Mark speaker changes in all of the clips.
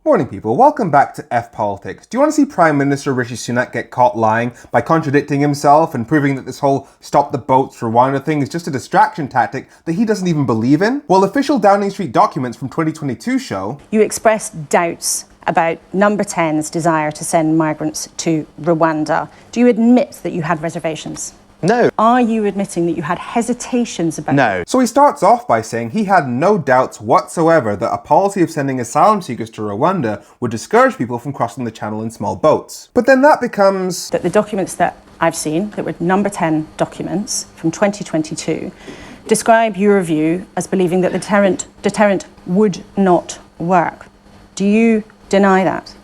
Speaker 1: Morning people, welcome back to F Politics. Do you want to see Prime Minister Rishi Sunak get caught lying by contradicting himself and proving that this whole stop the boats Rwanda thing is just a distraction tactic that he doesn't even believe in? Well, official Downing Street documents from 2022 show
Speaker 2: you expressed doubts about Number 10's desire to send migrants to Rwanda. Do you admit that you had reservations?
Speaker 3: No.
Speaker 2: Are you admitting that you had hesitations about
Speaker 3: No.
Speaker 1: So he starts off by saying he had no doubts whatsoever that a policy of sending asylum seekers to Rwanda would discourage people from crossing the channel in small boats. But then that becomes...
Speaker 2: that the documents that I've seen, that were Number 10 documents from 2022, describe your view as believing that the deterrent would not work. Do you deny that?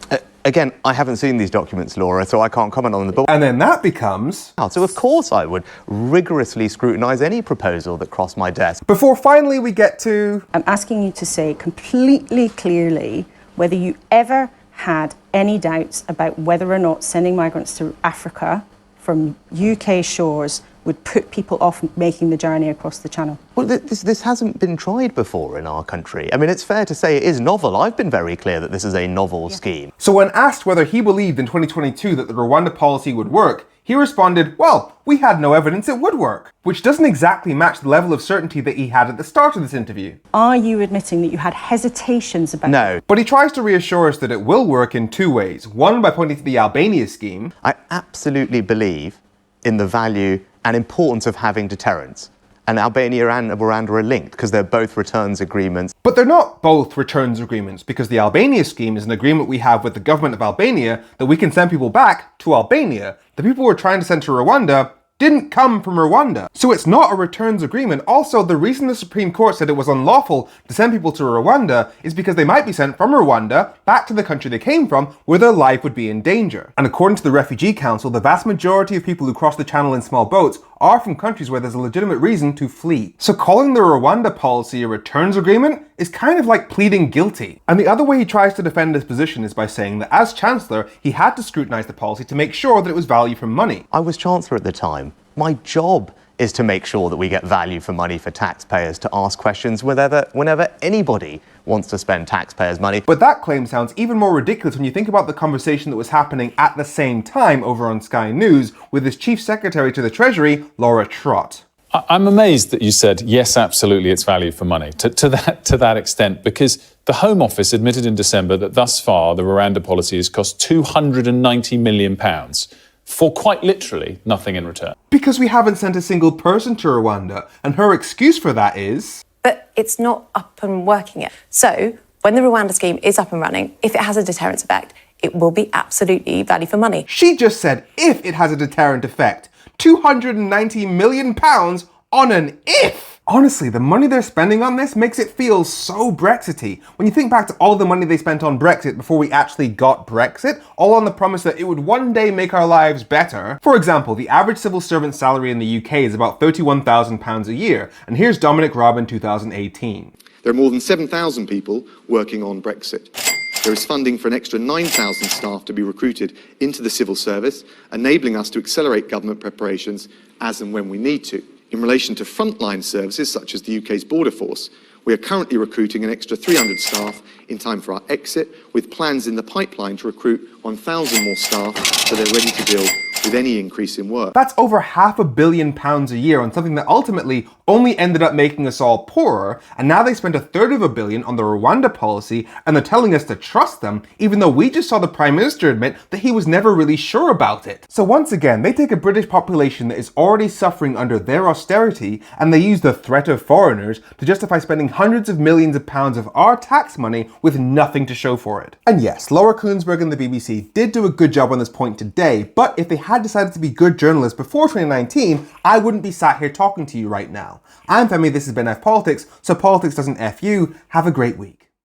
Speaker 3: Again, I haven't seen these documents, Laura, so I can't comment on them.
Speaker 1: And then that becomes...
Speaker 3: So of course I would rigorously scrutinise any proposal that crossed my desk.
Speaker 1: Before finally we get to...
Speaker 2: I'm asking you to say completely clearly whether you ever had any doubts about whether or not sending migrants to Africa from UK shores would put people off making the journey across the channel.
Speaker 3: Well, this hasn't been tried before in our country. I mean, it's fair to say it is novel. I've been very clear that this is a novel scheme.
Speaker 1: So when asked whether he believed in 2022 that the Rwanda policy would work, he responded, well, we had no evidence it would work, which doesn't exactly match the level of certainty that he had at the start of this interview.
Speaker 2: Are you admitting that you had hesitations about...
Speaker 3: No.
Speaker 1: But he tries to reassure us that it will work in two ways. One, by pointing to the Albania scheme.
Speaker 3: I absolutely believe in the value and importance of having deterrence. And Albania and Rwanda are linked because they're both returns agreements.
Speaker 1: But they're not both returns agreements because the Albania scheme is an agreement we have with the government of Albania that we can send people back to Albania. The people we're trying to send to Rwanda didn't come from Rwanda. So it's not a returns agreement. Also, the reason the Supreme Court said it was unlawful to send people to Rwanda is because they might be sent from Rwanda back to the country they came from where their life would be in danger. And according to the Refugee Council, the vast majority of people who cross the channel in small boats are from countries where there's a legitimate reason to flee. So calling the Rwanda policy a returns agreement is kind of like pleading guilty. And the other way he tries to defend his position is by saying that as Chancellor, he had to scrutinise the policy to make sure that it was value for money.
Speaker 3: I was Chancellor at the time. My job is to make sure that we get value for money for taxpayers to ask questions whenever anybody wants to spend taxpayers' money.
Speaker 1: But that claim sounds even more ridiculous when you think about the conversation that was happening at the same time over on Sky News with his Chief Secretary to the Treasury, Laura Trott.
Speaker 4: I'm amazed that you said, yes, absolutely, it's value for money, to that extent, because the Home Office admitted in December that thus far the Rwanda policy has cost £290 million for quite literally nothing in return.
Speaker 1: Because we haven't sent a single person to Rwanda, and her excuse for that is...
Speaker 5: But it's not up and working yet. So when the Rwanda scheme is up and running, if it has a deterrence effect, it will be absolutely value for money.
Speaker 1: She just said if it has a deterrent effect. £290 million on an if! Honestly, the money they're spending on this makes it feel so Brexity. When you think back to all the money they spent on Brexit before we actually got Brexit, all on the promise that it would one day make our lives better. For example, the average civil servant salary in the UK is about £31,000 a year, and here's Dominic Raab in 2018.
Speaker 6: There are more than 7,000 people working on Brexit. There is funding for an extra 9,000 staff to be recruited into the civil service, enabling us to accelerate government preparations as and when we need to. In relation to frontline services, such as the UK's border force, we are currently recruiting an extra 300 staff in time for our exit, with plans in the pipeline to recruit 1,000 more staff so they're ready to deal with any increase in work.
Speaker 1: That's over £500 million a year on something that ultimately only ended up making us all poorer, and now they spent $300 million on the Rwanda policy, and they're telling us to trust them, even though we just saw the Prime Minister admit that he was never really sure about it. So once again, they take a British population that is already suffering under their austerity, and they use the threat of foreigners to justify spending hundreds of millions of pounds of our tax money with nothing to show for it. And yes, Laura Kuenssberg and the BBC did do a good job on this point today, but if they had decided to be good journalists before 2019, I wouldn't be sat here talking to you right now. I'm Femi, this has been F Politics, so politics doesn't F you. Have a great week.